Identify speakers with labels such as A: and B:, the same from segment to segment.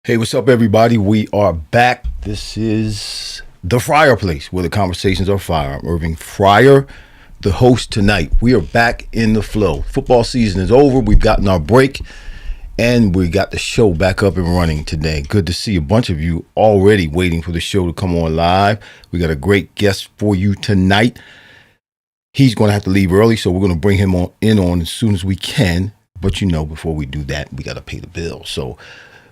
A: Hey, what's up, everybody? We are back. This is the Fryar Place, where the conversations are fire. I'm Irving Fryar, the host tonight. We are back in the flow. Football season is over. We've gotten our break, and we got the show back up and running today. Good to see a bunch of you already waiting for the show to come on live. We got a great guest for you tonight. He's going to have to leave early, so we're going to bring him on as soon as we can. But before we do that, we got to pay the bill. So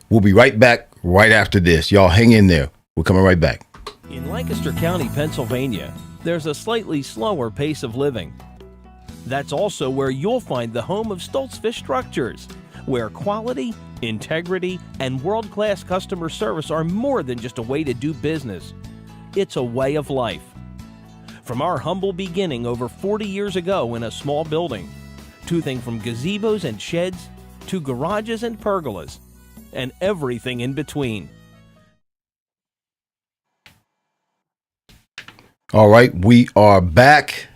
A: we'll be right back right after this. Y'all hang in there. We're coming right back.
B: In Lancaster County, Pennsylvania, there's a slightly slower pace of living. That's also where you'll find the home of Stoltz Fish Structures, where quality, integrity, and world-class customer service are more than just a way to do business. It's a way of life. From our humble beginning over 40 years ago in a small building, to things from gazebos and sheds, to garages and pergolas, and everything in between.
A: All right, we are back.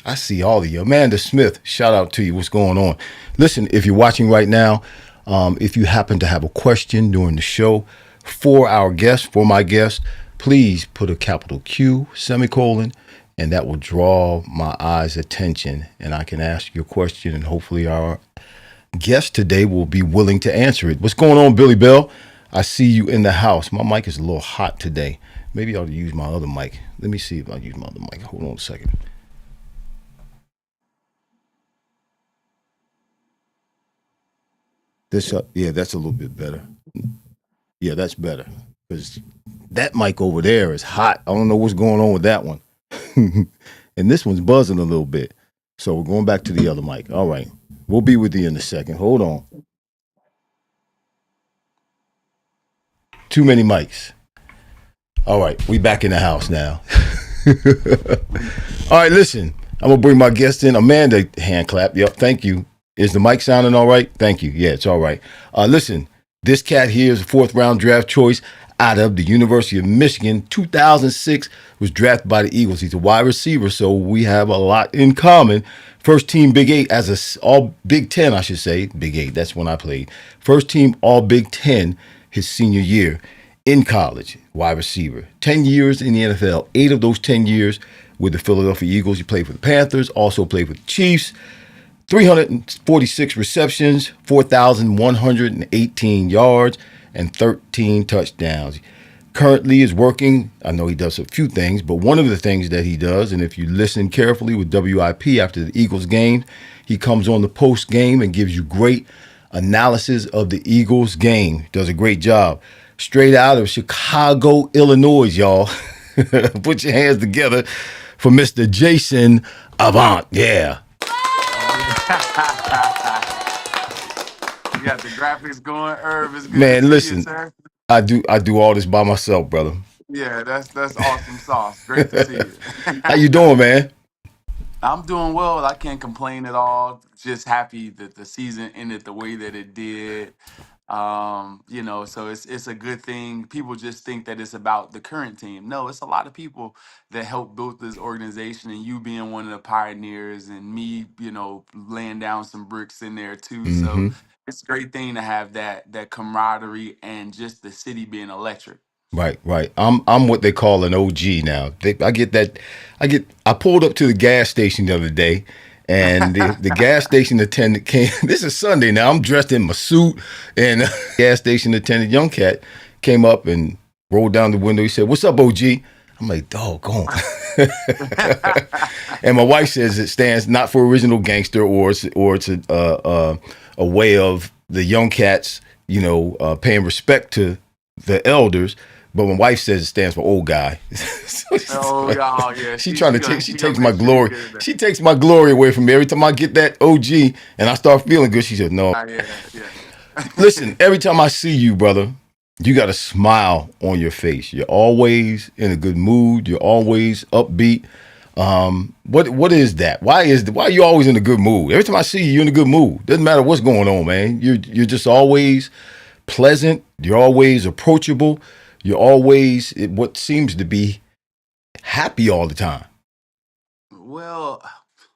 A: I see all of you. Amanda Smith, shout out to you. What's going on? Listen, if you're watching right now, if you happen to have a question during the show for my guest, please put a capital Q, semicolon, and that will draw my eyes' attention, and I can ask your question, and hopefully our guest today will be willing to answer it. What's going on, Billy Bell? I see you in the house. My mic is a little hot today. Maybe I'll use my other mic. Let me see if I use my other mic. Hold on a second. Yeah, that's a little bit better. Yeah, that's better. Because that mic over there is hot. I don't know what's going on with that one. And this one's buzzing a little bit. So we're going back to the other mic. All right. We'll be with you in a second. Hold on. Too many mics. All right. We back in the house now. All right, listen. I'm going to bring my guest in. Amanda, hand clap. Yep, thank you. Is the mic sounding all right? Thank you. Yeah, it's all right. Listen, this cat here is a fourth round draft choice out of the University of Michigan. 2006 was drafted by the Eagles. He's a wide receiver, so we have a lot in common. First team Big Eight all Big Ten, I should say. Big Eight, that's when I played. First team all Big Ten his senior year in college, wide receiver. 10 years in the NFL, 8 of those 10 years with the Philadelphia Eagles. He played for the Panthers, also played for the Chiefs. 346 receptions, 4,118 yards, and 13 touchdowns. Currently is working. I know he does a few things, but one of the things that he does, and if you listen carefully with WIP after the Eagles game, he comes on the post game and gives you great analysis of the Eagles game. Does a great job. Straight out of Chicago, Illinois, y'all. Put your hands together for Mr. Jason Avant. Yeah.
C: You got the graphics going, Irv. It's good
A: Man,
C: to see you,
A: listen,
C: sir.
A: I do all this by myself, brother.
C: Yeah, that's awesome sauce. Great to see you.
A: How you doing, man?
C: I'm doing well. I can't complain at all. Just happy that the season ended the way that it did. So it's a good thing. People just think that it's about the current team. No, it's a lot of people that helped build this organization, and you being one of the pioneers, and me, laying down some bricks in there too. So
A: Mm-hmm.
C: it's a great thing to have that camaraderie and just the city being electric.
A: Right, right. I'm what they call an OG now. I get that. I pulled up to the gas station the other day, and the gas station attendant came. This is Sunday now. I'm dressed in my suit, and gas station attendant, young cat, came up and rolled down the window. He said, "What's up, OG?" I'm like, "Doggone." And my wife says it stands not for original gangster, or it's a way of the young cats, paying respect to the elders. But my wife says it stands for old guy.
C: Oh, yeah.
A: She
C: She
A: takes
C: gonna
A: my
C: make sure you
A: glory.
C: get it.
A: She takes my glory away from me. Every time I get that OG and I start feeling good, she says, "No."
C: Yeah.
A: Listen, every time I see you, brother, you got a smile on your face. You're always in a good mood. You're always upbeat. What is that? Why are you always in a good mood? Every time I see you, you're in a good mood. Doesn't matter what's going on, man. You're just always pleasant. You're always approachable. You're always what seems to be happy all the time.
C: Well,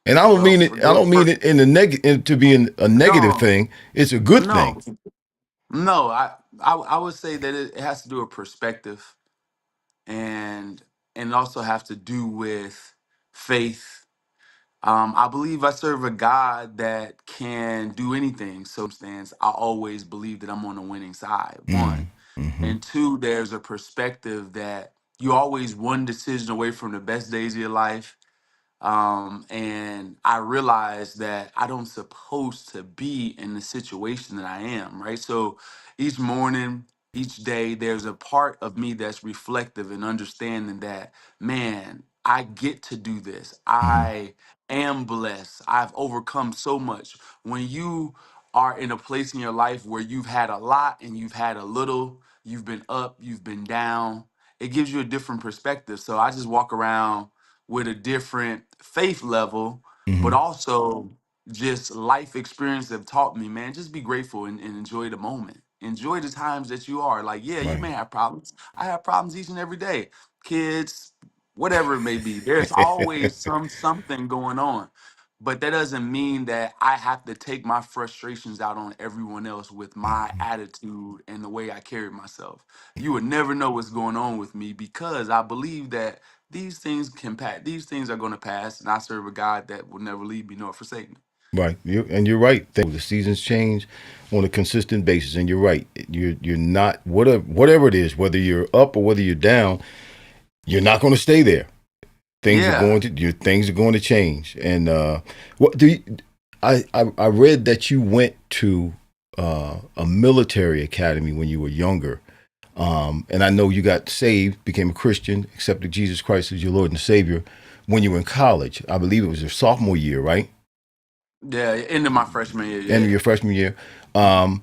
A: And I don't
C: well,
A: mean it. I don't mean it in a negative to be a negative
C: no,
A: thing. It's a good thing.
C: no. No, I would say that it has to do with perspective, and it also has to do with faith. I believe I serve a God that can do anything. So, stance, I always believe that I'm on the winning side. One.
A: Mm, mm-hmm.
C: And two, there's a perspective that you're always one decision away from the best days of your life. And I realized that I don't supposed to be in the situation that I am, right? So each morning, each day, there's a part of me that's reflective and understanding that, man, I get to do this.
A: Mm-hmm.
C: I am blessed. I've overcome so much. When you are in a place in your life where you've had a lot and you've had a little, you've been up, you've been down, it gives you a different perspective. So I just walk around with a different faith level, but
A: Mm-hmm.
C: also just life experience have taught me, man, just be grateful and enjoy the moment. Enjoy the times that you are. Like, yeah, you
A: Right.
C: may have problems. I have problems each and every day. Kids, whatever it may be. There's always something going on. But that doesn't mean that I have to take my frustrations out on everyone else with my attitude and the way I carry myself. You would never know what's going on with me because I believe that these things can pass. These things are going to pass, and I serve a God that will never leave me nor forsake me.
A: Right. And you're right. The seasons change on a consistent basis, and you're right. You're not whatever it is, whether you're up or whether you're down, you're not going to stay there.
C: Yeah.
A: Things are going to change. And what do you, I read that you went to a military academy when you were younger. And I know you got saved, became a Christian, accepted Jesus Christ as your Lord and Savior when you were in college. I believe it was your sophomore year, right?
C: Yeah. End of my freshman year.
A: End of
C: Yeah.
A: your freshman year.
C: Mhm.
A: Um,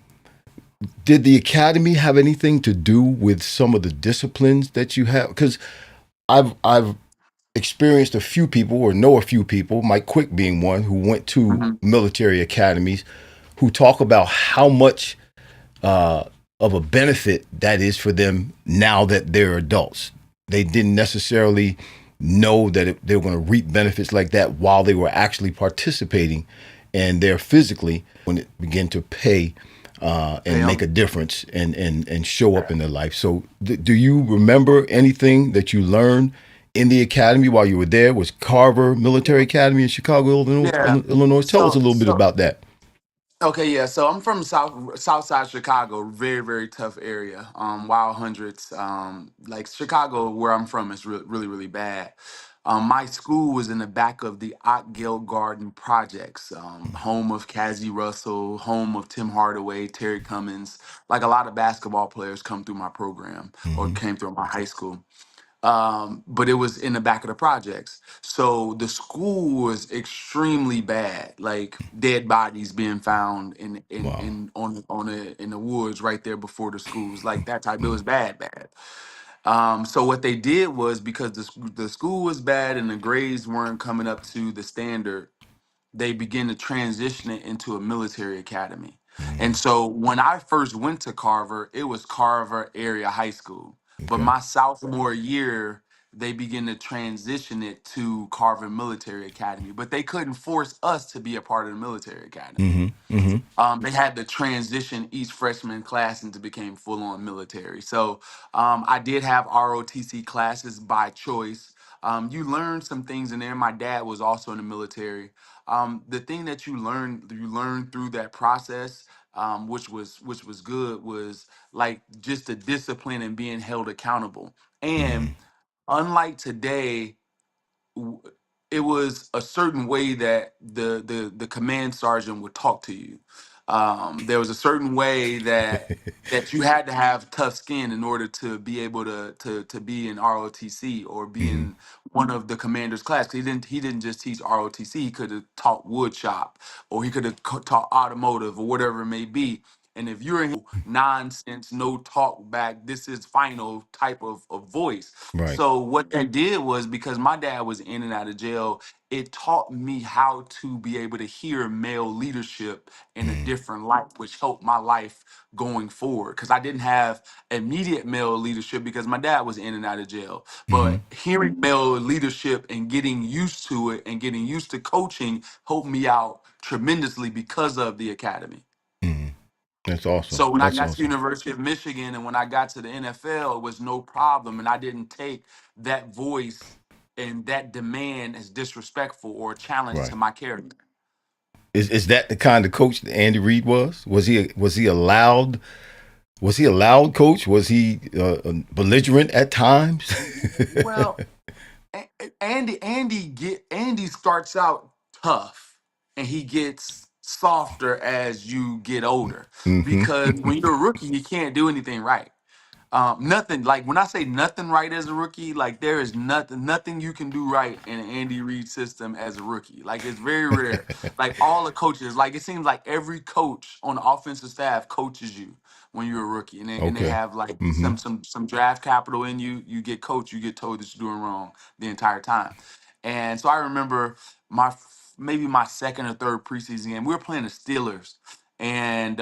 A: did the academy have anything to do with some of the disciplines that you have? Because I've experienced a few people or know a few people, Mike Quick being one, who went to
C: Mhm.
A: military academies, who talk about how much uh, of a benefit that is for them now that they're adults. They didn't necessarily know that they were going to reap benefits like that while they were actually participating, and they're physically when it began to pay
C: Pay
A: and make a
C: 'em.
A: difference and show up in their life. So, do you remember anything that you learned in the academy while you were there? Was Carver Military Academy in Chicago, Illinois?
C: Yeah.
A: Illinois? Tell us a
C: So
A: little bit
C: so
A: about that.
C: Okay, yeah. So I'm from South Side Chicago, very very tough area. Wild hundreds. Like Chicago, where I'm from, is really really bad. My school was in the back of the Ottgill Garden projects, home of Cassie Russell, home of Tim Hardaway, Terry Cummins. Like a lot of basketball players come through my program or
A: Mm-hmm.
C: came through my high school, but it was in the back of the projects. So the school was extremely bad, like dead bodies being found
A: Wow.
C: in the woods right there before the schools, like that type. It was bad, bad. So what they did was because the school was bad and the grades weren't coming up to the standard, they begin to transition it into a military academy. And
A: Mm,
C: so when I first went to Carver, it was Carver Area High School. But
A: okay.
C: my sophomore year, they begin to transition it to Carver Military Academy. But they couldn't force us to be a part of the military academy.
A: Mm-hmm. Mm-hmm.
C: They had to transition each freshman class into became full on military. So I did have ROTC classes by choice. You learn some things in there. My dad was also in the military. The thing that you learn through that process, which was good, was like just the discipline and being held accountable.
A: Mm-hmm.
C: And unlike today, w- it was a certain way that the command sergeant would talk to you. There was a certain way that you had to have tough skin in order to be able to be in ROTC or be
A: Mm-hmm.
C: in one of the commander's class. 'Cause he didn't just teach ROTC. He could have taught wood shop or he could have taught automotive or whatever it may be. And if you're in nonsense, no talk back, this is final type of voice.
A: Right.
C: So what that did was because my dad was in and out of jail, it taught me how to be able to hear male leadership in a
A: Mm-hmm.
C: different light, which helped my life going forward. Because I didn't have immediate male leadership because my dad was in and out of jail.
A: Mm-hmm.
C: But hearing male leadership and getting used to it and getting used to coaching helped me out tremendously because of the academy.
A: Mm-hmm. That's awesome.
C: So when I
A: That's
C: got to the
A: awesome.
C: University of Michigan and when I got to the NFL, it was no problem, and I didn't take that voice and that demand as disrespectful or a challenge
A: Right.
C: to my character.
A: Is that the kind of coach that Andy Reid was? Was he a loud? Was he a loud coach? Was he belligerent at times?
C: Well, Andy starts out tough and he gets softer as you get older
A: Hmm.
C: because when you're a rookie, you can't do anything right. Nothing like when I say nothing right as a rookie, like there is nothing you can do right in an Andy Reid system as a rookie. Like it's very rare. Like all the coaches, like it seems like every coach on the offensive staff coaches you when you're a rookie, and they
A: Okay.
C: have like
A: Hmm.
C: some draft capital in you. You get coached, you get told that you're doing wrong the entire time. And so I remember maybe my second or third preseason game. We were playing the Steelers, and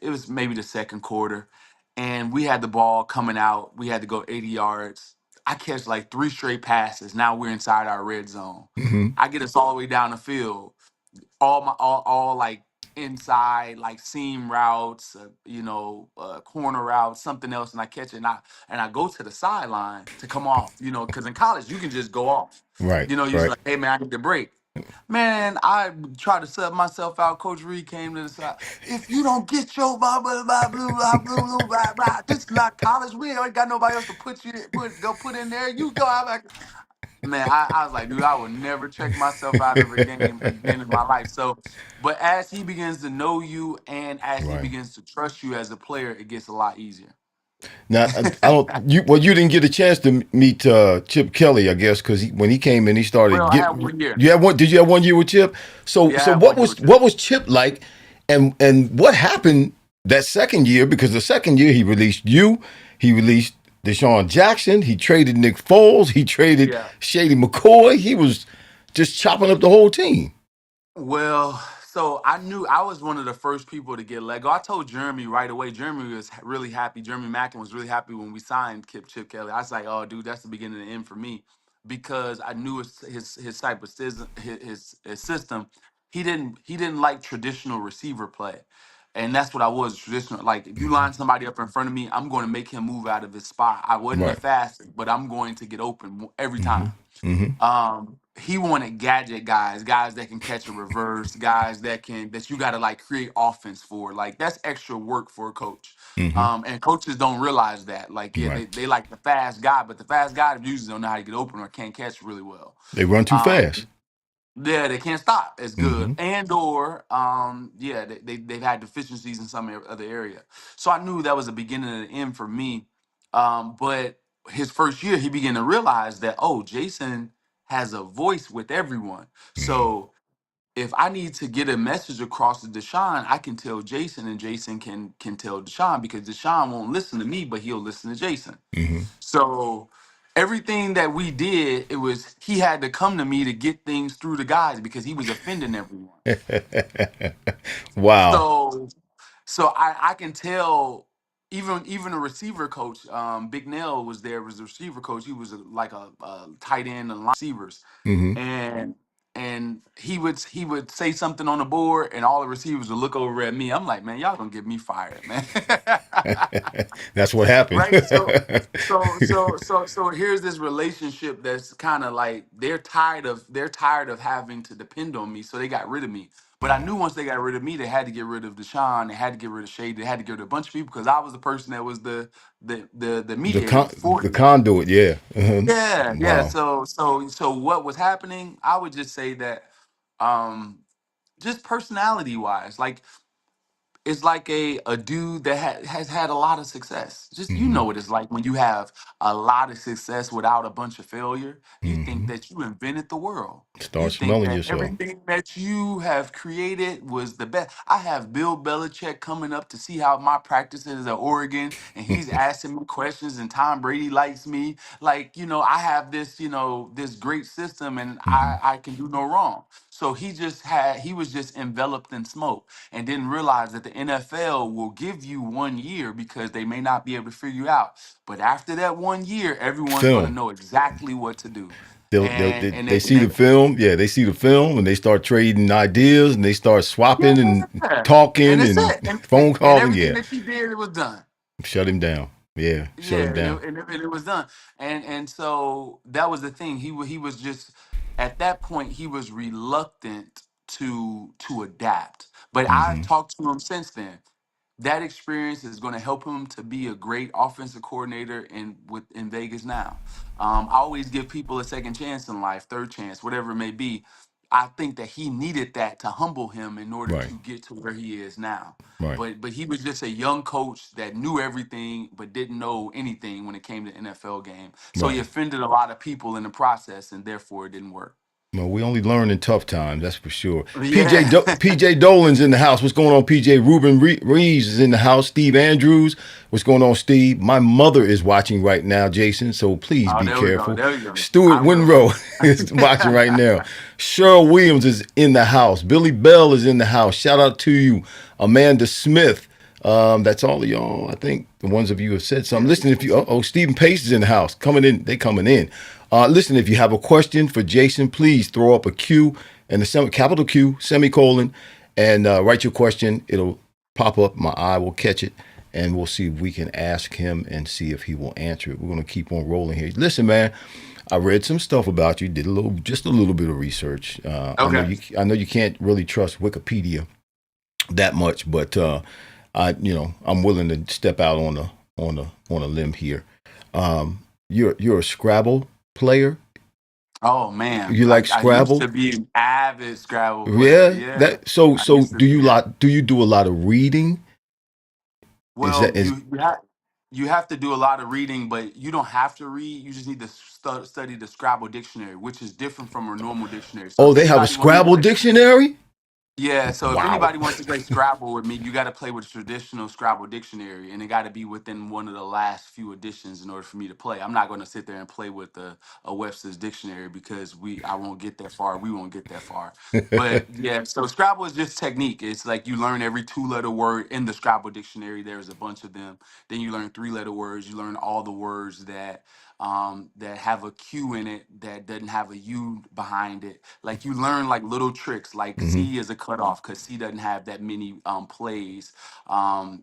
C: it was maybe the second quarter and we had the ball coming out. We had to go 80 yards. I catch like three straight passes. Now we're inside our red zone.
A: Hmm.
C: I get us all the way down the field. All like inside like seam routes, corner routes, something else, and I catch it. And I go to the sideline to come off. Because in college you can just go off.
A: Right.
C: You're just
A: Right.
C: like, hey man, I need a break. Man, I tried to sub myself out. Coach Reed came to the side. If you don't get your blah blah blah blah blah blah blah blah, blah this is not college. We ain't got nobody else to put in there. You go. I'm like, man, I was like, dude, I would never check myself out of a game again in my life. So, but as he begins to know you and as he
A: Right.
C: begins to trust you as a player, it gets a lot easier.
A: Now, I don't. You didn't get a chance to meet Chip Kelly, I guess, because when he came in, he started
C: Well, I
A: get.
C: have 1 year.
A: You had one? Did you have 1 year with Chip? So,
C: Yeah, I
A: so
C: have
A: what
C: 1 year
A: was
C: with you.
A: what was Chip like, and what happened that second year? Because the second year he released you, he released Deshaun Jackson, he traded Nick Foles, he traded
C: Yeah.
A: Shady McCoy. He was just chopping up the whole team.
C: Well, so I knew I was one of the first people to get let go. I told Jeremy right away. Jeremy was really happy. Jeremy Mackin was really happy when we signed Chip Kelly. I was like, "Oh, dude, that's the beginning of the end for me," because I knew his type of system, his system. He didn't like traditional receiver play, and that's what I was traditional. Like if you line somebody up in front of me, I'm going to make him move out of his spot. I wasn't the
A: Right.
C: fastest, but I'm going to get open every
A: Hmm.
C: time.
A: Hmm.
C: He wanted gadget guys that can catch a reverse, guys that you got to like create offense for. Like that's extra work for a coach.
A: Hmm.
C: And coaches don't realize that. Like, yeah,
A: Right.
C: they like the fast guy, but the fast guy usually don't know how to get open or can't catch really well.
A: They run too
C: Um,
A: fast.
C: yeah, they can't stop as good,
A: Hmm.
C: and or yeah, they've had deficiencies in some other area. So I knew that was the beginning of the end for me. But his first year, he began to realize that Jason has a voice with everyone. So if I need to get a message across to Deshaun, I can tell Jason, and Jason can tell Deshaun because Deshaun won't listen to me, but he'll listen to Jason.
A: Hmm.
C: So everything that we did, it was he had to come to me to get things through the guys because he was offending everyone.
A: Wow.
C: So I can tell even a receiver coach, Big Nell was there was a receiver coach. He was like a tight end and line receivers,
A: Hmm.
C: and he would say something on the board, and all the receivers would look over at me. I'm like, man, y'all gonna get me fired, man.
A: That's what happened.
C: Right. So here's this relationship that's kind of like they're tired of having to depend on me, so they got rid of me. But I knew once they got rid of me, they had to get rid of Deshaun, they had to get rid of Shade, they had to get rid of a bunch of people because I was the person that was the
A: the
C: mediator
A: con
C: for
A: the
C: them.
A: conduit, yeah.
C: Yeah, yeah.
A: Wow.
C: So what was happening? I would just say that um just personality wise, like is like a dude that has had a lot of success. Just you
A: Hmm.
C: know what it's like when you have a lot of success without a bunch of failure. You think
A: Hmm.
C: that you invented the world. You
A: Start
C: think
A: smelling
C: that
A: yourself.
C: everything that you have created was the best. I have Bill Belichick coming up to see how my practices at Oregon, and he's asking me questions, and Tom Brady likes me. Like, I have this, this great system, and
A: Hmm.
C: I can do no wrong. So he was just enveloped in smoke and didn't realize that the NFL will give you 1 year because they may not be able to figure you out. But after that 1 year, everyone's going to
A: Film.
C: know exactly what to do. And
A: They see the film. Yeah, they see the film and they start trading ideas and they start swapping and
C: yeah, and
A: talking
C: it's
A: and
C: it,
A: phone
C: and
A: calling.
C: everything
A: Yeah,
C: that he did, it was done.
A: shut him down. Yeah, shut
C: Yeah,
A: him down.
C: and it was done, and so that was the thing. He was just at that point he was reluctant to adapt. But I've
A: Hmm.
C: talked to him since then. That experience is going to help him to be a great offensive coordinator in Vegas now. I always give people a second chance in life, third chance, whatever it may be. I think that he needed that to humble him in order
A: Right,
C: to get to where he is now.
A: right,
C: But he was just a young coach that knew everything but didn't know anything when it came to NFL game. So he
A: right.
C: offended a lot of people in the process, and therefore it didn't work.
A: No, we only learn in tough times, that's for sure.
C: Yeah.
A: PJ Dolan's in the house. What's going on, PJ? Ruben Reeves is in the house. Steve Andrews. What's going on, Steve? My mother is watching right now, Jason, so please
C: Oh,
A: be
C: there we go.
A: careful.
C: There we go.
A: Stuart
C: I will.
A: Winrow is watching right now. Cheryl Williams is in the house. Billy Bell is in the house. Shout out to you. Amanda Smith. That's all of y'all. I think the ones of you have said something.
C: Yeah.
A: Listen, if you Stephen Pace is in the house, coming in, they coming in. Listen, if you have a question for Jason, please throw up a Q and the capital Q semicolon, and write your question. It'll pop up. My eye will catch it, and we'll see if we can ask him and see if he will answer it. We're gonna keep on rolling here. Listen, man, I read some stuff about you. Did just a little bit of research.
C: Okay.
A: I know you can't really trust Wikipedia that much, but I'm willing to step out on a limb here. You're a Scrabble player.
C: Oh man,
A: You like
C: I used
A: Scrabble?
C: to be an avid Scrabble player.
A: Yeah.
C: Yeah,
A: That so
C: I
A: so
C: used to.
A: do you
C: Yeah.
A: lot do you do a lot of reading? Is
C: Well,
A: that is
C: you have to do a lot of reading, but you don't have to read. You just need to study the Scrabble dictionary, which is different from a normal dictionary. So
A: Oh,
C: if
A: they have a
C: anybody wants to
A: Scrabble
C: play,
A: dictionary?
C: yeah, so if
A: Wow.
C: anybody wants to play Scrabble with me, you got to play with a traditional Scrabble dictionary, and it got to be within one of the last few editions in order for me to play. I'm not going to sit there and play with a Webster's dictionary because I won't get that far. We won't get that far. But yeah, so Scrabble is just technique. It's like you learn every two-letter word in the Scrabble dictionary. There's a bunch of them. Then you learn three-letter words. You learn all the words that have a Q in it that doesn't have a U behind it. Like you learn like little tricks, like
A: Hmm.
C: C is a cutoff because C doesn't have that many plays.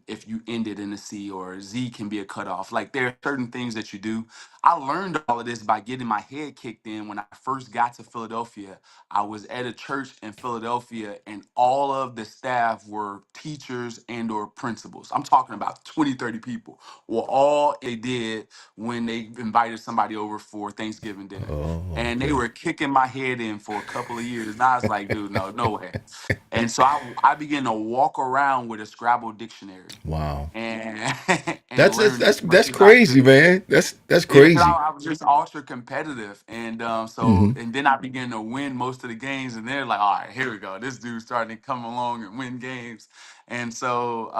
C: If you end it in a C, or Z can be a cutoff. Like there are certain things that you do. I learned all of this by getting my head kicked in when I first got to Philadelphia. I was at a church in Philadelphia, and all of the staff were teachers and or principals. I'm talking about 20, 30 people. Well, all they did when they invited somebody over for Thanksgiving dinner.
A: Oh,
C: And they
A: okay.
C: were kicking my head in for a couple of years. And I was like, dude, no, no way. And so I began to walk around with a Scrabble dictionary
A: Wow.
C: and and
A: That's that's
C: learned
A: that's
C: as much
A: that's
C: as I
A: crazy,
C: could.
A: man. That's
C: Yeah, because
A: crazy.
C: I was just ultra competitive, and
A: Hmm.
C: and then I began to win most of the games, and they're like, all right, here we go. This dude's starting to come along and win games, and so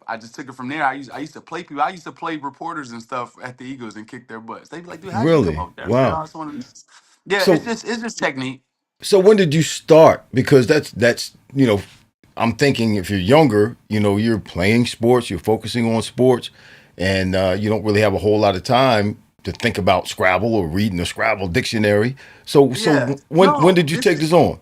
C: I just took it from there. I used to play people. I used to play reporters and stuff at the Eagles and kick their butts. They'd be like, dude, how'd you come
A: Really?
C: up there? Man,
A: Wow.
C: I just want to. Yeah,
A: So
C: it's just technique.
A: so when did you start? Because that's I'm thinking if you're younger, you're playing sports, you're focusing on sports, and you don't really have a whole lot of time to think about Scrabble or reading the Scrabble dictionary. So
C: Yeah,
A: when
C: no,
A: did you take this on?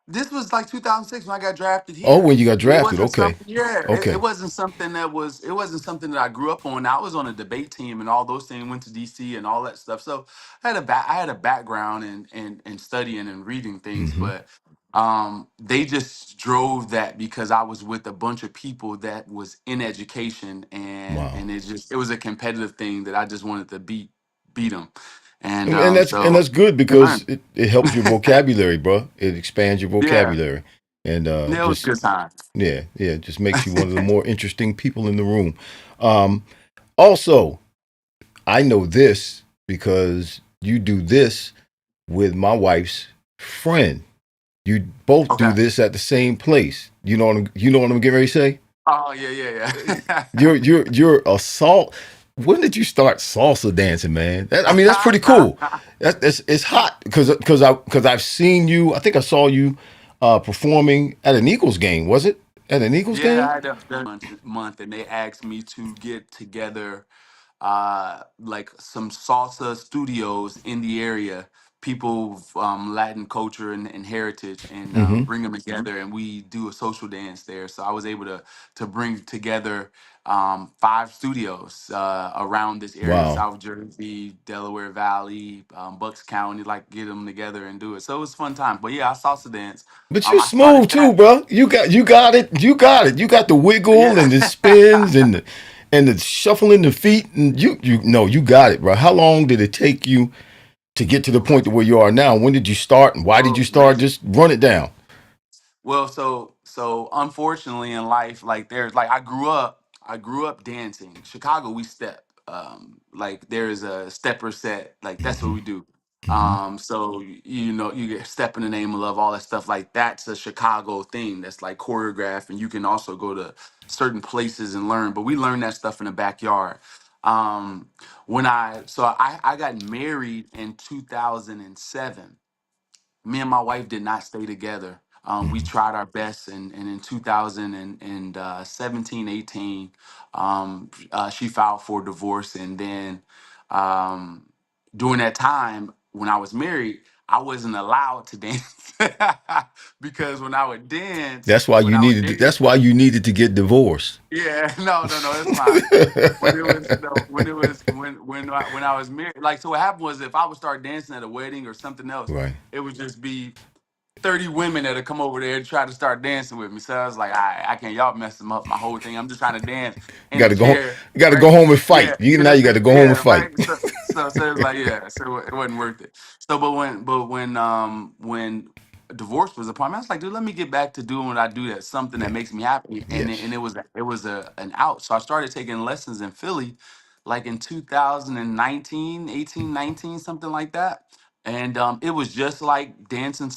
C: this was like 2006 when I got drafted
A: Oh,
C: here.
A: when you got
C: It
A: drafted.
C: wasn't
A: Okay.
C: something, yeah, it
A: Okay.
C: wasn't something it wasn't something that I grew up on. I was on a debate team and all those things, went to DC and all that stuff. So I had a background in studying and reading things,
A: Hmm.
C: but they just drove that because I was with a bunch of people that was in education,
A: Wow.
C: and it was a competitive thing that I just wanted to beat them. And
A: And that's good
C: I
A: because
C: learned.
A: it helps your vocabulary, bro. It expands your
C: Yeah,
A: vocabulary, and
C: yeah, it was a
A: just
C: good time.
A: yeah, just makes you one of the more interesting people in the room. Um, Also, I know this because you do this with my wife's friend. You both do
C: Okay.
A: this at the same place. You know what I'm getting ready to say?
C: Oh yeah, yeah, yeah.
A: You're assault. when did you start salsa dancing, man? I mean, that's pretty cool. That's it's hot because I've seen you. I think I saw you performing at an Eagles game. Was it at an Eagles
C: Yeah,
A: game?
C: I had a month, and they asked me to get together like some salsa studios in the area, people of Latin culture and heritage, and
A: Mm-hmm.
C: bring them together, and we do a social dance there. So I was able to bring together five studios around this area:
A: Wow.
C: South Jersey, Delaware Valley, Bucks County. Like get them together and do it. So it was a fun time. But yeah, I salsa dance.
A: But you're
C: I started
A: smooth too,
C: that.
A: bro. You got the wiggle and
C: Yeah.
A: the spins and the shuffling the feet and you no, you got it, bro. How long did it take you to get to the point to where you are now? When did you start and why did you
C: Oh
A: start?
C: man.
A: Just run it down.
C: Well, so unfortunately in life, like there's like I grew up dancing. Chicago, we step. Like there's a stepper set. Like that's what
A: Hmm.
C: we do.
A: Hmm.
C: So you know you get step in the name of love, all that stuff. Like that's a Chicago thing. That's like choreographed, and you can also go to certain places and learn. But we learn that stuff in the backyard. When I got married in 2007. Me and my wife did not stay together. We
A: Hmm.
C: tried our best, and in 2017, 18, she filed for divorce. And then um, during that time, when I was married, I wasn't allowed to dance because when I would dance,
A: That's why you needed to get divorced.
C: yeah, no, it's fine. When it was no, when it was when I was married, like so what happened was if I would start dancing at a wedding or something else,
A: Right.
C: it would just be 30 women that'll come over there and try to start dancing with me. So I was like, I can't, y'all messing up my whole thing. I'm just trying to dance in
A: Got
C: a
A: to go.
C: chair,
A: Got to
C: right?
A: go home and
C: Yeah,
A: fight. You
C: you
A: now
C: know,
A: you got to go home and
C: yeah,
A: fight.
C: right. So it was like, yeah, so it wasn't worth it. So, but when divorce was upon me, I was like, dude, let me get back to doing what I do. That's something that
A: Yeah.
C: makes me happy, and
A: Yes.
C: it was an out. So I started taking lessons in Philly, like in 2019, 18, 19, something like that. And it was just like dancing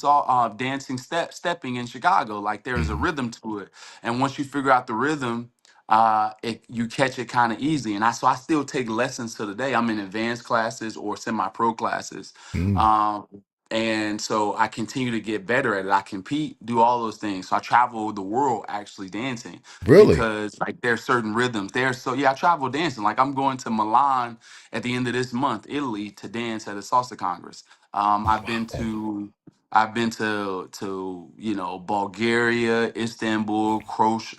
C: stepping in Chicago. Like there's a
A: Hmm.
C: rhythm to it, and once you figure out the rhythm, you catch it kind of easy. And I still take lessons to the day. I'm in advanced classes or semi-pro classes,
A: Mm.
C: um, and so I continue to get better at it. I compete, do all those things. So I travel the world actually dancing
A: Really?
C: because like there's certain rhythms there. So yeah, I travel dancing. Like I'm going to Milan at the end of this month, Italy, to dance at a salsa congress. I've been
A: Wow.
C: to Bulgaria, Istanbul,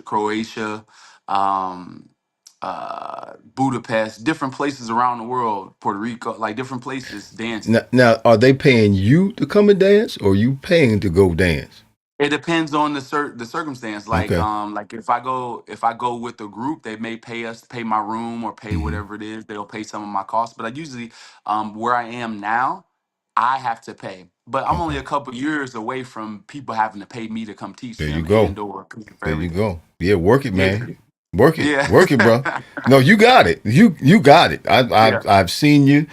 C: Croatia, um, Budapest, different places around the world, Puerto Rico, like different places dancing.
A: Now, are they paying you to come and dance, or are you paying to go dance?
C: It depends on the circumstance.
A: Okay.
C: Like if I go with a group, they may pay my room or pay
A: Hmm.
C: whatever it is. They'll pay some of my costs. But I usually where I am now, I have to pay. But I'm only
A: Okay.
C: a couple years away from people having to pay me to come teach
A: There you
C: them
A: go.
C: and or pay for
A: There you
C: everything.
A: go. Yeah, work it,
C: Yeah,
A: man. Work it.
C: yeah,
A: Work it, bro. No, you got it. You got it.
C: yeah.
A: I've seen you.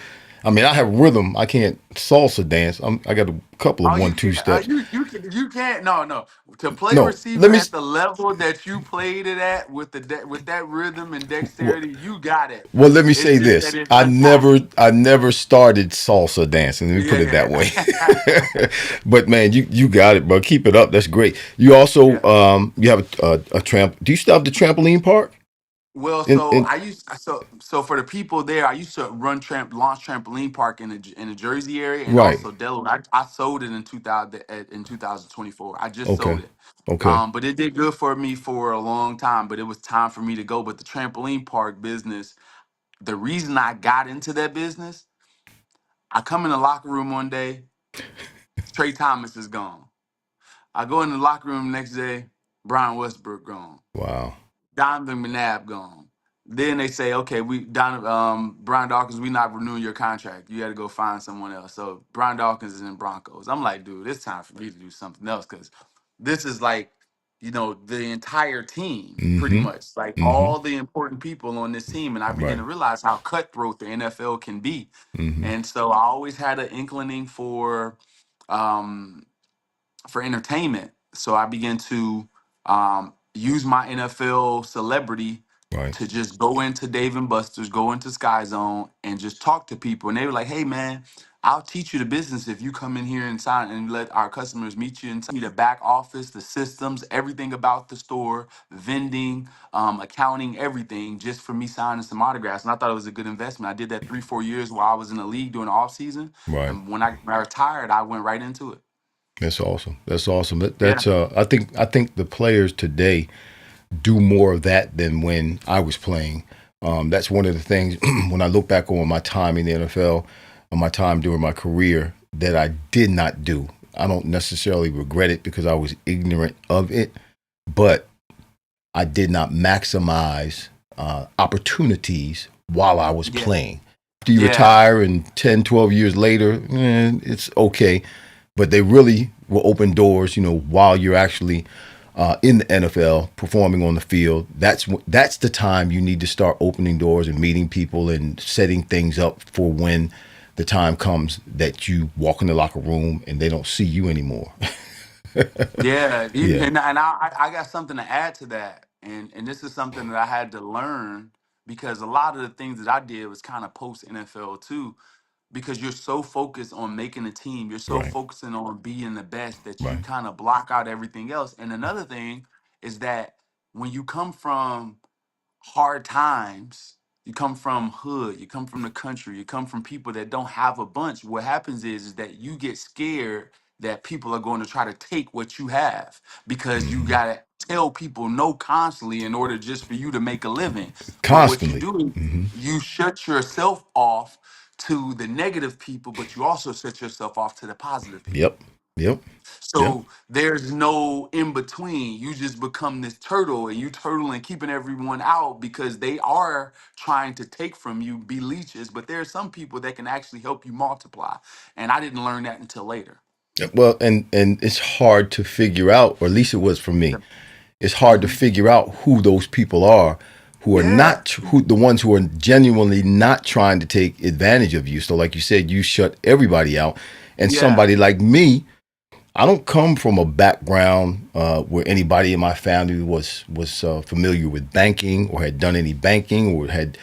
A: I mean, I have rhythm. I can't salsa dance. I got a couple of
C: Oh,
A: one
C: you
A: two
C: can't.
A: steps.
C: You can't. No. To play
A: No, let
C: receiver
A: me.
C: at the level that you played it at with with that rhythm and
A: Well,
C: dexterity, you got it.
A: well, let me say
C: It's just that
A: this.
C: it's untimed.
A: I never started salsa dancing. Let me put
C: Yeah,
A: it that way.
C: yeah,
A: But man, you got it, bro. Keep it up. That's great. You also
C: yeah.
A: you have a tramp. Do you still have the trampoline park?
C: Well,
A: In
C: so for the people there, I used to launch trampoline park in the Jersey area and
A: right.
C: also Delaware. I sold it in 2024. I just
A: Okay.
C: sold it.
A: Okay.
C: But it did good for me for a long time. But it was time for me to go. But the trampoline park business, the reason I got into that business, I come in the locker room one day, Trey Thomas is gone. I go in the locker room next day, Brian Westbrook gone.
A: Wow.
C: Donovan McNabb gone. Then they say, okay, Brian Dawkins, we not renewing your contract. You got to go find someone else. So Brian Dawkins is in Broncos. I'm like, dude, it's time for me to do something else because this is like, the entire team pretty
A: Mm-hmm.
C: much, like
A: Mm-hmm.
C: all the important people on this team. And I began
A: Right.
C: to realize how cutthroat the NFL can be.
A: Mm-hmm.
C: And so I always had an inclining um, for entertainment. So I began to use my NFL celebrity
A: Right.
C: to just go into Dave and Buster's, go into Sky Zone, and just talk to people. And they were like, "Hey, man, I'll teach you the business if you come in here and sign and let our customers meet you and tell you the back office, the systems, everything about the store, vending, accounting, everything, just for me signing some autographs." And I thought it was a good investment. I did that 3, 4 years while I was in the league during the off season,
A: Right.
C: and when I retired, I went right into it.
A: That's awesome. That's awesome.
C: Yeah,
A: That's I think the players today do more of that than when I was playing. That's one of the things when I look back on my time in the NFL, on my time during my career, that I did not do. I don't necessarily regret it because I was ignorant of it, but I did not maximize opportunities while I was
C: yeah,
A: playing. Do you
C: yeah.
A: retire and 10, 12 years later, it's okay. But they really will open doors, while you're actually in the NFL performing on the field. That's the time you need to start opening doors and meeting people and setting things up for when the time comes that you walk in the locker room and they don't see you anymore.
C: Yeah,
A: Yeah,
C: and I got something to add to that, and this is something that I had to learn because a lot of the things that I did was kind of post NFL too, because you're so focused on making a team, you're so
A: right,
C: focusing on being the best that you
A: right.
C: kind of block out everything else. And another thing is that when you come from hard times, you come from hood, you come from the country, you come from people that don't have a bunch, what happens is that you get scared that people are going to try to take what you have because you
A: Hmm.
C: got to tell people no constantly in order just for you to make a living. But what you
A: Constantly.
C: do is
A: Hmm.
C: you shut yourself off to the negative people, but you also shut yourself off to the positive people.
A: Yep, yep, yep.
C: So there's no in between. You just become this turtle and you turtle and keeping everyone out because they are trying to take from you, be leeches. But there are some people that can actually help you multiply. And I didn't learn that until later.
A: Well, and it's hard to figure out, or at least it was for me. It's hard to
C: Hmm.
A: figure out who those people are, who are
C: Yeah.
A: not who the ones who are genuinely not trying to take advantage of you. So, like you said, you shut everybody out, and
C: Yeah.
A: somebody like me, I don't come from a background where anybody in my family was familiar with banking or had done any banking or had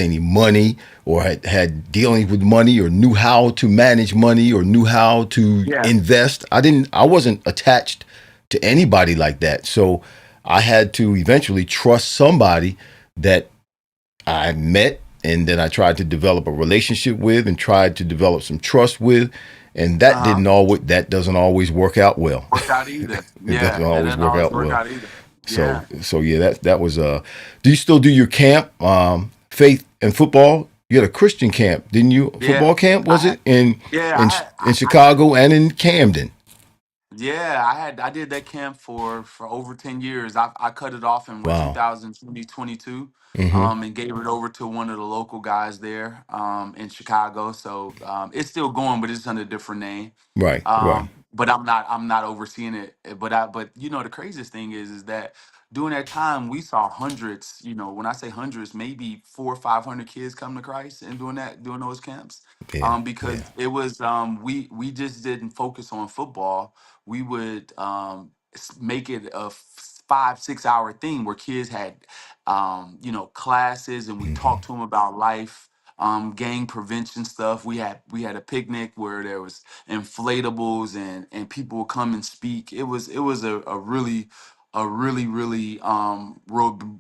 A: any money or had dealings with money or knew how to manage money or knew how to
C: Yeah.
A: invest. I wasn't attached to anybody like that. So I had to eventually trust somebody that I met and then I tried to develop a relationship with and tried to develop some trust with. And
C: Uh huh.
A: that doesn't always work out well.
C: Work out either.
A: It doesn't
C: Yeah. It
A: always
C: doesn't
A: work
C: always
A: out
C: work
A: well.
C: out either.
A: So
C: Yeah.
A: so yeah, that was do you still do your camp, faith and football? You had a Christian camp, didn't you?
C: Yeah.
A: Football camp,
C: I
A: was
C: had,
A: it? In
C: yeah,
A: in
C: I had,
A: in
C: I did.
A: Chicago and in Camden.
C: Yeah, I did that camp for over 10 years. I cut it off in what
A: Wow.
C: 2022,
A: Mm-hmm.
C: and gave it over to one of the local guys there in Chicago. So it's still going, but it's under a different name.
A: Right, right.
C: But I'm not overseeing it. But the craziest thing is that during that time we saw hundreds. When I say hundreds, maybe 400 or 500 kids come to Christ and doing those camps.
A: Yeah, yeah.
C: Because it was we just didn't focus on football. We would make it a 5 6 hour thing where kids had classes and we
A: Mm-hmm.
C: talked to them about life, gang prevention stuff. We had a picnic where there was inflatables and people would come and speak. It was a really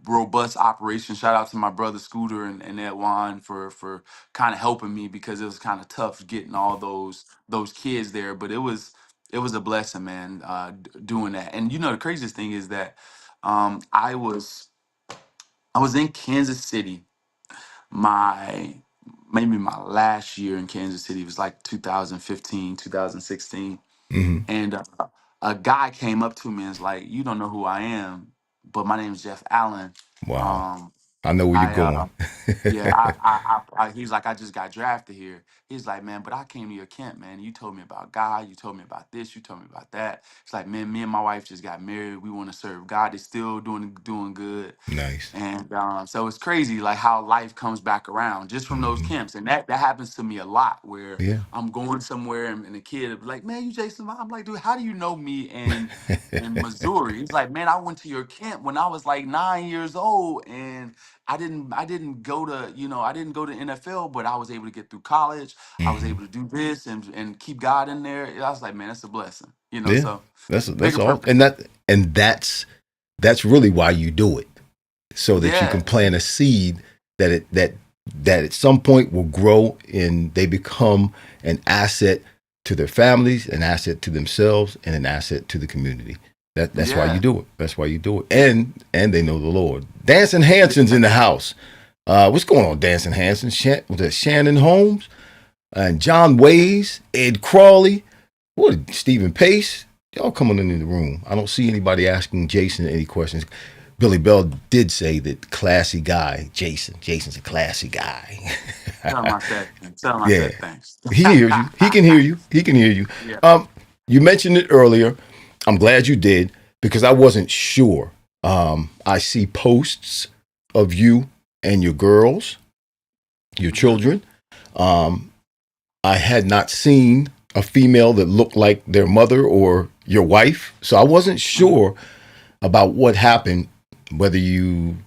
C: robust operation. Shout out to my brother Scooter and Ed Wan for kind of helping me because it was kind of tough getting all those kids there, but it was a blessing, man, doing that. And the craziest thing is that I was in Kansas City, my maybe my last year in Kansas City. It was like 2015, 2016.
A: Mm-hmm.
C: And a guy came up to me and was like, "You don't know who I am, but my name is Jeff Allen.
A: Wow.
C: Um,
A: I know where you're
C: I
A: going.
C: Yeah, he's like, I just got drafted here. He's like, man, but I came to your camp, man. You told me about God. You told me about this. You told me about that. It's like, man, me and my wife just got married. We want to serve God. They're still doing good.
A: Nice.
C: And so it's crazy, like how life comes back around just from those
A: Hmm.
C: camps, and that happens to me a lot. Where
A: Yeah.
C: I'm going somewhere, and a kid will be like, "Man, you Jason Avant?" I'm like, "Dude, how do you know me in Missouri?" He's like, "Man, I went to your camp when I was like 9 years old, and I didn't go to I didn't go to NFL, but I was able to get through college. I was
A: Hmm.
C: able to do this and keep God in there." I was like, "Man, that's a blessing."
A: Yeah.
C: So
A: That's
C: bigger
A: all.
C: purpose.
A: And that's really why you do it, so that you can
C: Yes.
A: plant a seed that at some point will grow and they become an asset to their families, an asset to themselves, and an asset to the community. That's why you
C: Yeah.
A: do it. That's why you do it. And they know the Lord. Dancing Hanson's in the house. What's going on, Dancing Hanson? Was that Shannon Holmes and John Ways, Ed Crawley? What, Stephen Pace? Y'all coming in the room. I don't see anybody asking Jason any questions. Billy Bell did say that classy guy, Jason. Jason's a classy guy.
C: Tell him I said, tell him I
A: Yeah.
C: said thanks.
A: He hears you. He can hear you. He can hear you.
C: Yeah.
A: Um, you mentioned it earlier. I'm glad you did because I wasn't sure. I see posts of you and your girls, your
C: Hmm.
A: children. Um, I had not seen a female that looked like their mother or your wife, so I wasn't
C: Hmm.
A: sure about what happened. Whether you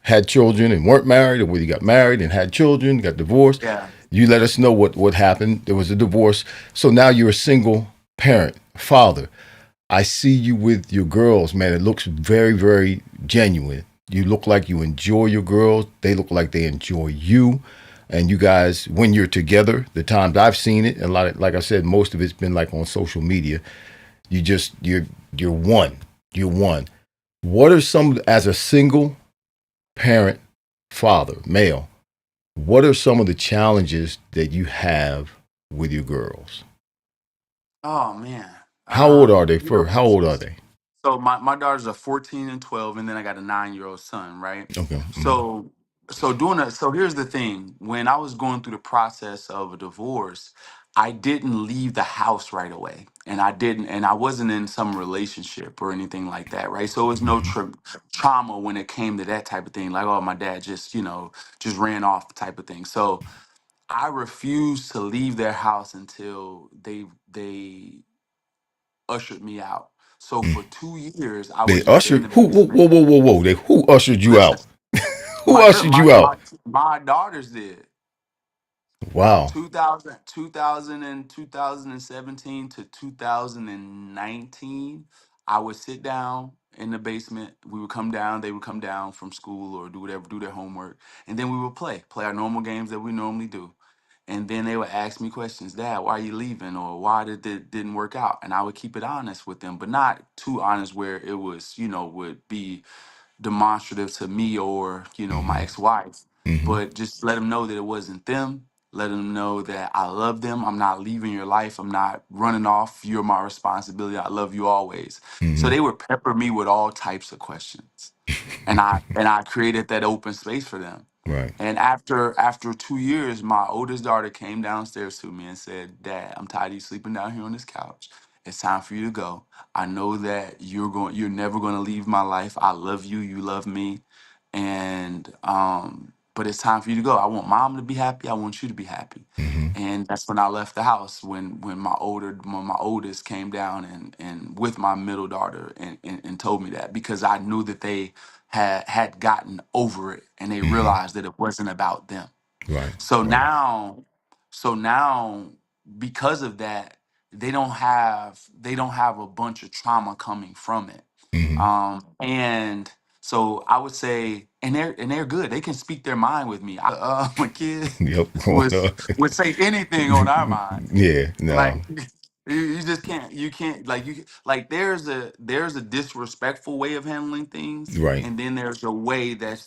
A: had children and weren't married, or whether you got married and had children, got divorced.
C: Yeah.
A: You let us know what happened. There was a divorce, so now you're a single parent, father. I see you with your girls, man. It looks very, very genuine. You look like you enjoy your girls. They look like they enjoy you. And you guys, when you're together, the times I've seen it, and like I said, most of it's been like on social media. You're one. You're one. What are some as a single parent, father, male? What are some of the challenges that you have with your girls?
C: Oh man.
A: How old are they?
C: You know,
A: For how old are they?
C: so my daughters are 14 and 12, and then I got a 9-year-old son, right?
A: Okay. Mhm.
C: So here's the thing. When I was going through the process of a divorce, I didn't leave the house right away. And I wasn't in some relationship or anything like that, right? So it was no trauma when it came to that type of thing, like, oh, my dad just ran off type of thing. So I refused to leave their house until they ushered me out. So for 2 years, I
A: They
C: was just in
A: ushered
C: the
A: who? Whoa,
C: basement.
A: whoa, whoa, whoa, whoa! They who ushered you
C: Listen,
A: out? Who ushered
C: my
A: you out?
C: my daughters did.
A: Wow.
C: 2017 to 2019, I would sit down in the basement. We would come down. They would come down from school or do whatever, do their homework, and then we would play our normal games that we normally do. And then they would ask me questions, Dad, why are you leaving? Or why did it didn't work out? And I would keep it honest with them, but not too honest where it was, would be demonstrative to me or my
A: Hmm.
C: ex-wife,
A: Hmm.
C: but just let them know that it wasn't them. Let them know that I love them. I'm not leaving your life. I'm not running off. You're my responsibility. I love you always. So
A: Hmm.
C: they would pepper me with all types of questions, and I created that open space for them.
A: Right.
C: And after 2 years, my oldest daughter came downstairs to me and said, "Dad, I'm tired of you sleeping down here on this couch. It's time for you to go. I know that you're never gonna leave my life. I love you, you love me. And but it's time for you to go. I want mom to be happy, I want you to be happy."
A: Hmm.
C: And that's when I left the house, when my oldest came down and with my middle daughter and told me that, because I knew that they had gotten over it and they
A: Hmm.
C: realized that it wasn't about them.
A: Right.
C: So
A: Right.
C: now, because of that, they don't have a bunch of trauma coming from it.
A: Hmm.
C: And so I would say, and they're good. They can speak their mind with me. My kids
A: Yep. Growing
C: was
A: up.
C: would say anything on our minds.
A: Yeah.
C: Like
A: No.
C: you just can't like you like there's a disrespectful way of handling things,
A: Right.
C: and then there's a way that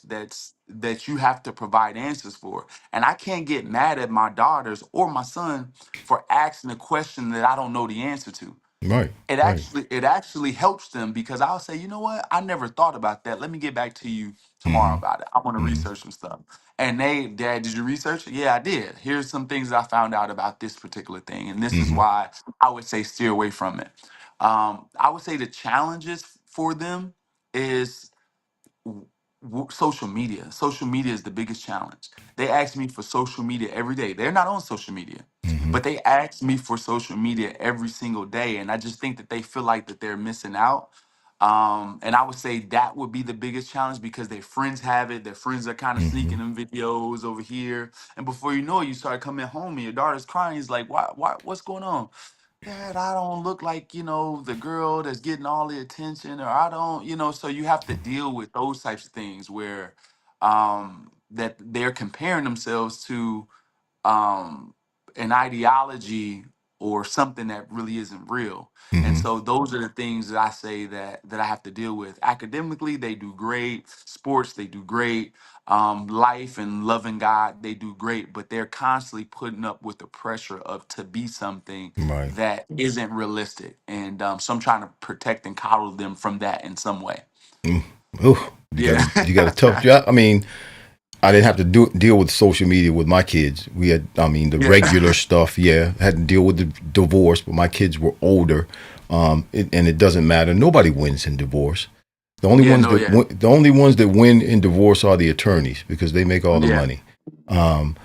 C: you have to provide answers for. And I can't get mad at my daughters or my son for asking a question that I don't know the answer to.
A: Right. Right.
C: It actually helps them because I'll say, you know what, I never thought about that. Let me get back to you tomorrow
A: Mm-hmm.
C: about it. I want to
A: Mm-hmm.
C: research some stuff. And Dad, did you research it? Yeah, I did. Here's some things that I found out about this particular thing, and this is
A: Mm-hmm.
C: why I would say steer away from it. I would say the challenges for them is social media. Social media is the biggest challenge. They ask me for social media every day. They're not on social media,
A: Mm-hmm.
C: but they ask me for social media every single day, and I just think that they feel like that they're missing out. And I would say that would be the biggest challenge because their friends have it. Their friends are kind of
A: Mm-hmm.
C: sneaking them videos over here, and before you know it, you start coming home and your daughter's crying. He's like, "Why? Why? What's going on?" Dad, I don't look like, the girl that's getting all the attention, or I don't, so you have to deal with those types of things where that they're comparing themselves to um, an ideology or something that really isn't real. And
A: Mm-hmm.
C: so those are the things that I say that I have to deal with. Academically, they do great. Sports, they do great. Life and loving God, they do great. But they're constantly putting up with the pressure of to be something
A: Right.
C: that isn't realistic. And so I'm trying to protect and coddle them from that in some way.
A: Mm. Ooh,
C: Yeah.
A: you got a tough job. I mean, I didn't have to deal with social media with my kids. We had, I mean, the regular
C: Yeah.
A: stuff. Yeah, had to deal with the divorce, but my kids were older, and it doesn't matter. Nobody wins in divorce.
C: Yeah. No. Yeah.
A: The only ones that win in divorce are the attorneys because they make all the
C: Yeah.
A: money. Um,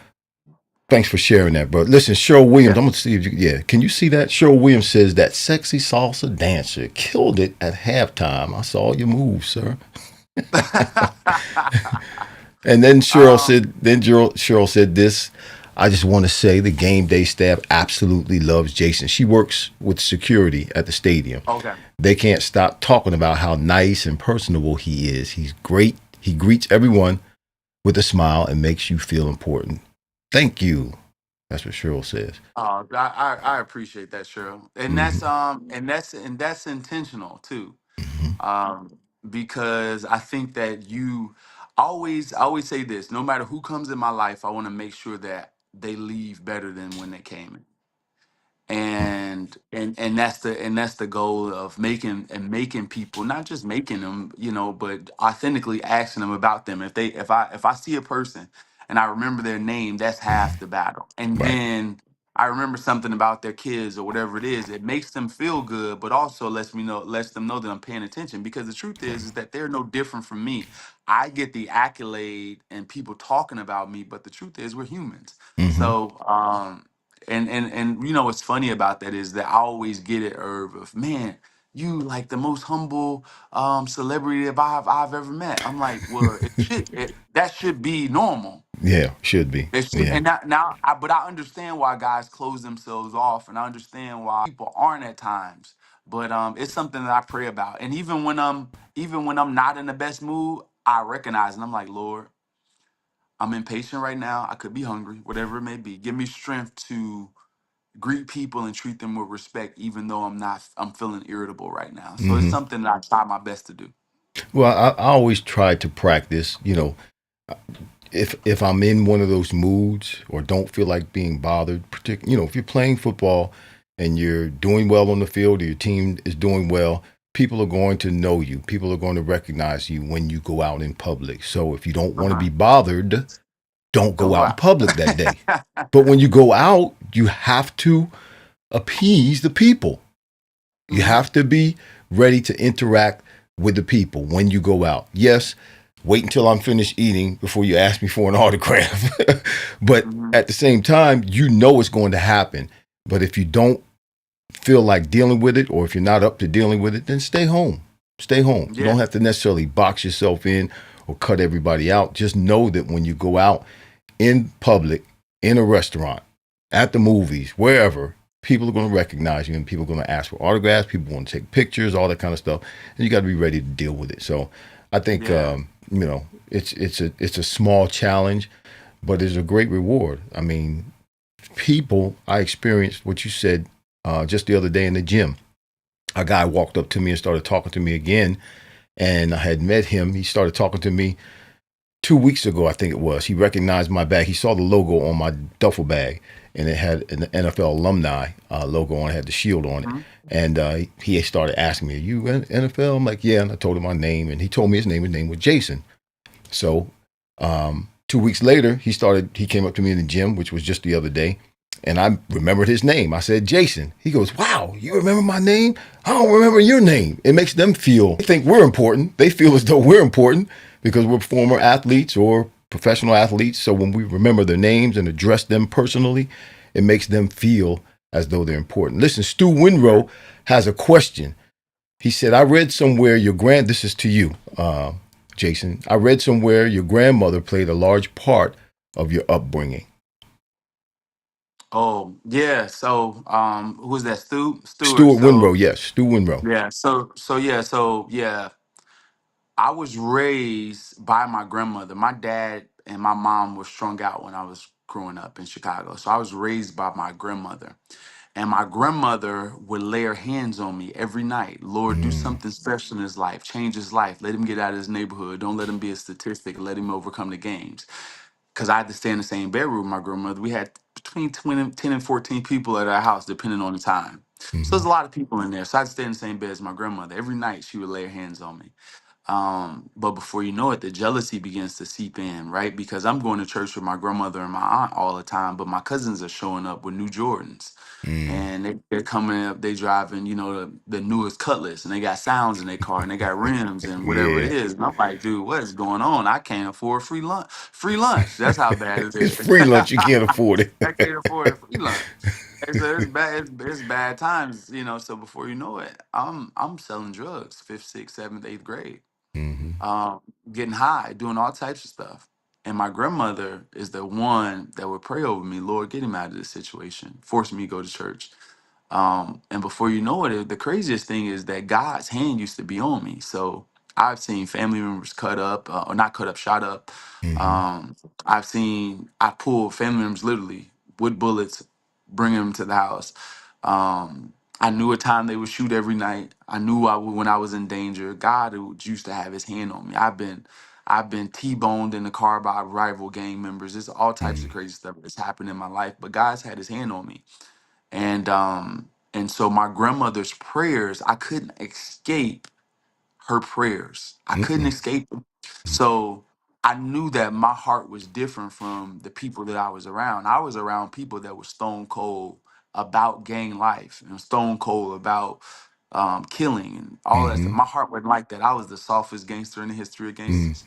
A: Thanks for sharing that, bro. Listen, Cheryl Williams,
C: Yeah.
A: I'm gonna see if you, yeah. Can you see that? Cheryl Williams says that sexy salsa dancer killed it at halftime. I saw your move, sir. And then
C: um,
A: Cheryl said this. I just want to say the game day staff absolutely loves Jason. She works with security at the stadium.
C: okay.
A: They can't stop talking about how nice and personable he is. He's great. He greets everyone with a smile and makes you feel important. Thank you. That's what Cheryl says.
C: I appreciate that, Cheryl, and
A: Hmm.
C: that's intentional too, um, because I think that I always say this: no matter who comes in my life, I want to make sure that they leave better than when they came in, and that's the goal of making people, not just making them, but authentically asking them about them. If I see a person and I remember their name, that's half the battle. And
A: Right.
C: then I remember something about their kids or whatever it is, it makes them feel good, but also lets them know that I'm paying attention, because the truth is that they're no different from me. I get the accolade and people talking about me, but the truth is we're humans.
A: Hmm.
C: So and what's funny about that is that I always get it, Irv, of, man, you like the most humble celebrity that I've ever met. I'm like, well, that should be normal.
A: Yeah, should be.
C: It should,
A: Yeah.
C: and but I understand why guys close themselves off, and I understand why people aren't at times. But it's something that I pray about, and even when I'm not in the best mood, I recognize, and I'm like, Lord, I'm impatient right now. I could be hungry, whatever it may be. Give me strength to greet people and treat them with respect, even though I'm feeling irritable right now. So it's
A: Hmm.
C: something that I try my best to do.
A: Well, I always try to practice, if I'm in one of those moods or don't feel like being bothered, particularly, if you're playing football and you're doing well on the field or your team is doing well, people are going to know you. People are going to recognize you when you go out in public. So if you don't want to
C: Uh-huh.
A: be bothered, don't
C: Don't
A: go
C: go
A: out in
C: out.
A: public that day. But when you go out, you have to appease the people. You
C: Hmm.
A: have to be ready to interact with the people when you go out. Yes, wait until I'm finished eating before you ask me for an autograph. But
C: Hmm.
A: at the same time, you know it's going to happen. But if you don't feel like dealing with it, or if you're not up to dealing with it, then stay home. Stay home. You
C: Yeah.
A: don't have to necessarily box yourself in or cut everybody out. Just know that when you go out in public, in a restaurant, at the movies, wherever, people are going to recognize you and people are going to ask for autographs. People want to take pictures, all that kind of stuff, and you got to be ready to deal with it. So, I think
C: Yeah.
A: it's a small challenge, but it's a great reward. I mean, people. I experienced what you said just the other day in the gym. A guy walked up to me and started talking to me again, and I had met him. He started talking to me 2 weeks ago, I think it was. He recognized my bag. He saw the logo on my duffel bag, and it had an NFL alumni logo on it, had the shield on it.
C: Mhm.
A: And he started asking me, "Are you NFL?" I'm like, "Yeah." And I told him my name, and he told me his name. His name was Jason. So 2 weeks later, he came up to me in the gym, which was just the other day, and I remembered his name. I said, Jason. He goes, "Wow, you remember my name? I don't remember your name." It makes them feel, they think we're important. They feel as though we're important because we're former athletes or professional athletes. So when we remember their names and address them personally, it makes them feel as though they're important. Listen, Stu Winrow has a question. He said, "I read somewhere this is to you, Jason. I read somewhere your grandmother played a large part of your upbringing."
C: Oh yeah. So who's that? Stewart.
A: Stuart Winrow,
C: So
A: yes, Stu Winrow.
C: yeah. So I was raised by my grandmother. My dad and my mom were strung out when I was growing up in Chicago. So I was raised by my grandmother. And my grandmother would lay her hands on me every night. Lord, do
A: Mm,
C: something special in his life. Change his life. Let him get out of his neighborhood. Don't let him be a statistic. Let him overcome the games. Because I had to stay in the same bedroom with my grandmother. We had between 20, 10 and 14 people at our house, depending on the time. So
A: mm-hmm,
C: there's a lot of people in there. So I had to stay in the same bed as my grandmother. Every night she would lay her hands on me. But before you know it, the jealousy begins to seep in, right? Because I'm going to church with my grandmother and my aunt all the time, but my cousins are showing up with new Jordans.
A: mm,
C: And they're coming up, they driving, the newest Cutlass, and they got sounds in their car, and they got rims and whatever it
A: yeah.
C: is. And I'm like, dude, what is going on? I can't afford free lunch. Free lunch. That's how bad it
A: It's
C: is.
A: free lunch. You can't afford it.
C: I can't afford a free lunch. And so it's bad. It's bad times, So before you know it, I'm selling drugs, fifth, sixth, seventh, eighth grade,
A: Mm-hmm,
C: um, getting high, doing all types of stuff. And my grandmother is the one that would pray over me, Lord, get him out of this situation, force me to go to church. And before you know it, the craziest thing is that God's hand used to be on me. So I've seen family members cut up, or not cut up, shot up.
A: mm-hmm,
C: Um, I pulled family members literally with bullets, bring them to the house. I knew a time they would shoot every night. I knew when I was in danger. God used to have His hand on me. I've been T-boned in the car by rival gang members. There's all types of
A: mm,
C: crazy stuff that's happened in my life, but God's had His hand on me. And so my grandmother's prayers, I couldn't escape her prayers. I couldn't
A: mm-mm,
C: escape them. So I knew that my heart was different from the people that I was around. I was around people that were stone cold about gang life and stone cold about killing and all that stuff.
A: mm-hmm,
C: My heart wasn't like that. I was the softest gangster in the history of
A: mm.
C: gangsters.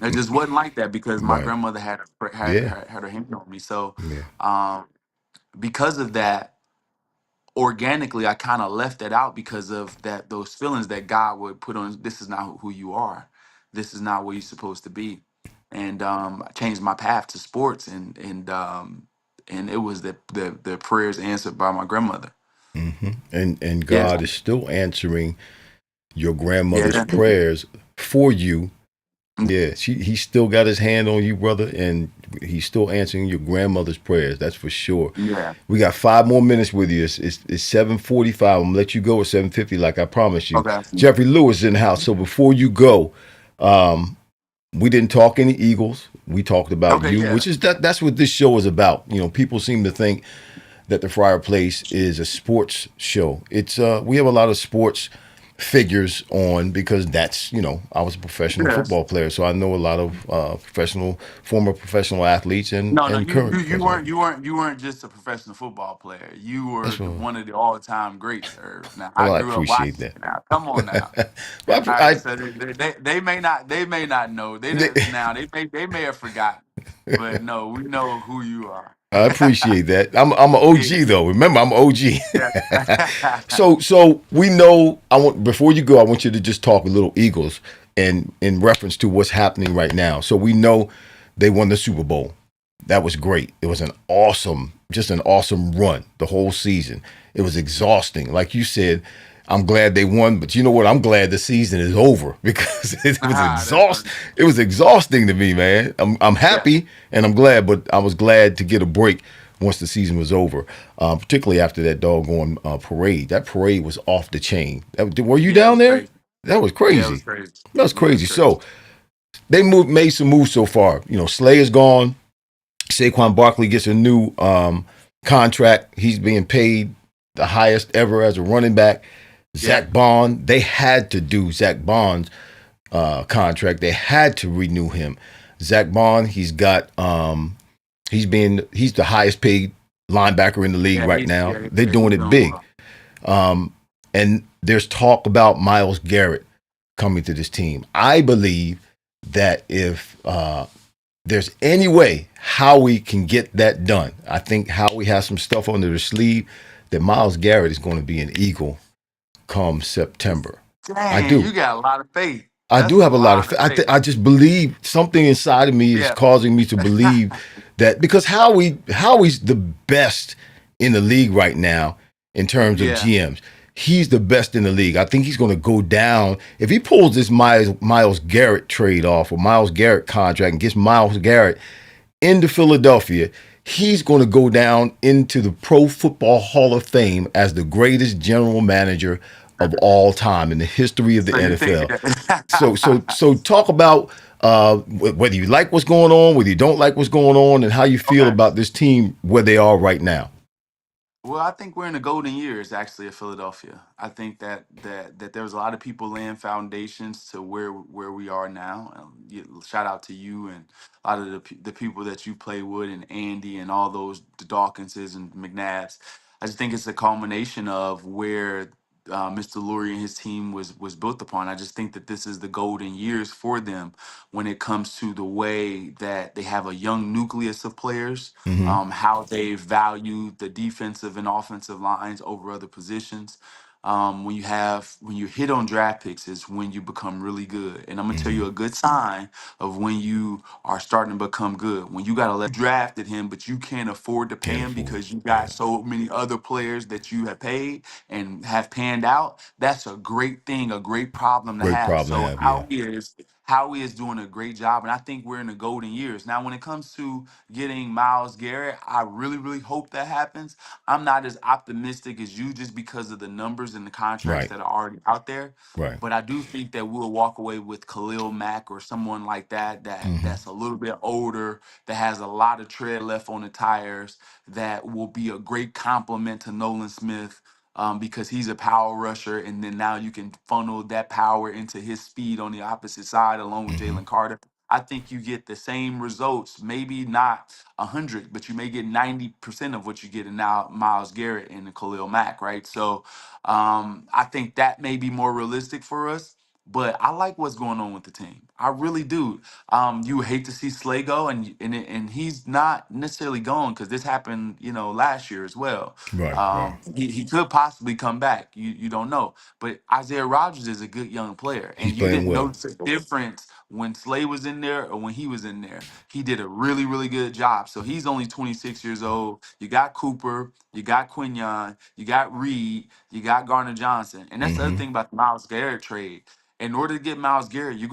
C: It just wasn't like that because my
A: Right.
C: grandmother
A: Yeah.
C: had her hand on me. So
A: Yeah.
C: um, because of that, organically I kind of left that out because of those feelings that God would put on. This is not who you are. This is not where you're supposed to be. And I changed my path to sports, and it was the prayers answered by my grandmother.
A: Mm-hmm. And
C: Yeah.
A: God is still answering your grandmother's
C: Yeah.
A: prayers for you. Yeah, he still got his hand on you, brother, and he's still answering your grandmother's prayers. That's for sure.
C: Yeah.
A: We got 5 more minutes with you. It's 7:45. I'm gonna let you go at 7:50, like I promised you.
C: Okay.
A: Jeffrey Lewis is in the house. So before you go, we didn't talk any Eagles. We talked about
C: Okay.
A: you,
C: Yeah.
A: which is that's what this show is about. People seem to think that the Fryar Place is a sports show. It's we have a lot of sports figures on because I was a professional
C: Yes.
A: football player, so I know a lot of former professional athletes and
C: No,
A: and
C: you
A: current
C: you you
A: professional
C: weren't
A: athletes.
C: you weren't you weren't just a professional football player. You were
A: That's what.
C: one of the all-time greats, Irv. Now I
A: Well, I
C: grew up
A: appreciate
C: watching
A: that.
C: it. Now, come on now.
A: Well,
C: All right,
A: I,
C: so they may not know. They didn't now. They may have forgotten, but no, we know who you are.
A: I appreciate that. I'm an
C: Yeah,
A: OG though. Remember, I'm an OG.
C: yeah.
A: So we know. I want before you go, I want you to just talk a little Eagles and in reference to what's happening right now. So we know they won the Super Bowl. That was great. It was just an awesome run the whole season. It was exhausting, like you said. I'm glad they won, but you know what? I'm glad the season is over because it was
C: That's funny.
A: It was exhausting to me, man. I'm
C: Yeah,
A: happy and I'm glad, but I was glad to get a break once the season was over, particularly after that doggone parade. That parade was off the chain. Were you
C: yeah, it
A: down
C: was
A: there?
C: crazy.
A: That was
C: Yeah, it was
A: crazy.
C: crazy.
A: That was
C: Yeah, it was
A: crazy.
C: crazy.
A: So made some moves so far. Slay is gone. Saquon Barkley gets a new contract. He's being paid the highest ever as a running back.
C: Yeah,
A: Zach Bond, they had to do Zach Bond's contract. They had to renew him. Zach Bond, he's the highest paid linebacker in the league right now. They're doing
C: he's
A: it
C: doing
A: big.
C: well.
A: And there's talk about Miles Garrett coming to this team. I believe that if there's any way Howie can get that done, I think Howie has some stuff under the sleeve that Miles Garrett is going to be an Eagle come September. I
C: Dang,
A: do.
C: you got a lot of faith.
A: I
C: That's
A: do
C: a
A: have a lot
C: lot
A: of.
C: of faith.
A: I just believe something inside of me is
C: Yeah.
A: causing me to believe that because Howie's the best in the league right now in terms of
C: Yeah.
A: GMs. He's the best in the league. I think he's going to go down if he pulls this Miles Garrett trade off or Miles Garrett contract and gets Miles Garrett into Philadelphia. He's going to go down into the Pro Football Hall of Fame as the greatest general manager of all time in the history of the
C: So you think
A: NFL.
C: that?
A: So talk about whether you like what's going on, whether you don't like what's going on, and how you feel
C: Okay.
A: about this team where they are right now.
C: Well, I think we're in the golden years actually of Philadelphia. I think that there was a lot of people laying foundations to where we are now. Shout out to you and a lot of the people that you play with and Andy and all those the Dawkinses and McNabbs. I just think it's a culmination of where Mr. Lurie and his team was built upon. I just think that this is the golden years for them when it comes to the way that they have a young nucleus of players,
A: Mm-hmm.
C: how they value the defensive and offensive lines over other positions. When you hit on draft picks is when you become really good. And I'm gonna tell
A: Mm-hmm.
C: you a good sign of when you are starting to become good. When you gotta let drafted him, but you can't afford to pay
A: Can't
C: him
A: afford.
C: because you got
A: Yeah.
C: so many other players that you have paid and have panned out. That's a great thing, a great problem to
A: Great
C: have.
A: problem to
C: So
A: have. Yeah.
C: Howie is doing a great job, and I think we're in the golden years now. When it comes to getting Miles Garrett, I really, really hope that happens. I'm not as optimistic as you just because of the numbers and the contracts
A: Right.
C: that are already out there.
A: Right.
C: But I do think that we'll walk away with Khalil Mack or someone like that
A: Mm-hmm.
C: that's a little bit older, that has a lot of tread left on the tires, that will be a great complement to Nolan Smith. Because he's a power rusher, and then now you can funnel that power into his speed on the opposite side, along with
A: Mm-hmm.
C: Jalen Carter. I think you get the same results, maybe not 100, but you may get 90% of what you get in now Miles Garrett and Khalil Mack, right? So I think that may be more realistic for us. But I like what's going on with the team. I really do. You would hate to see Slay go, and he's not necessarily going because this happened, last year as well.
A: Right. Right.
C: He could possibly come back. You don't know. But Isaiah Rodgers is a good young player,
A: He's
C: and you
A: playing
C: didn't
A: well.
C: notice a difference when Slay was in there or when he was in there. He did a really, really good job. So he's only 26 years old. You got Cooper, you got Quinion, you got Reed, you got Garner Johnson. And that's the other
A: Mm-hmm.
C: thing about the Miles Garrett trade. In order to get Miles Garrett, you're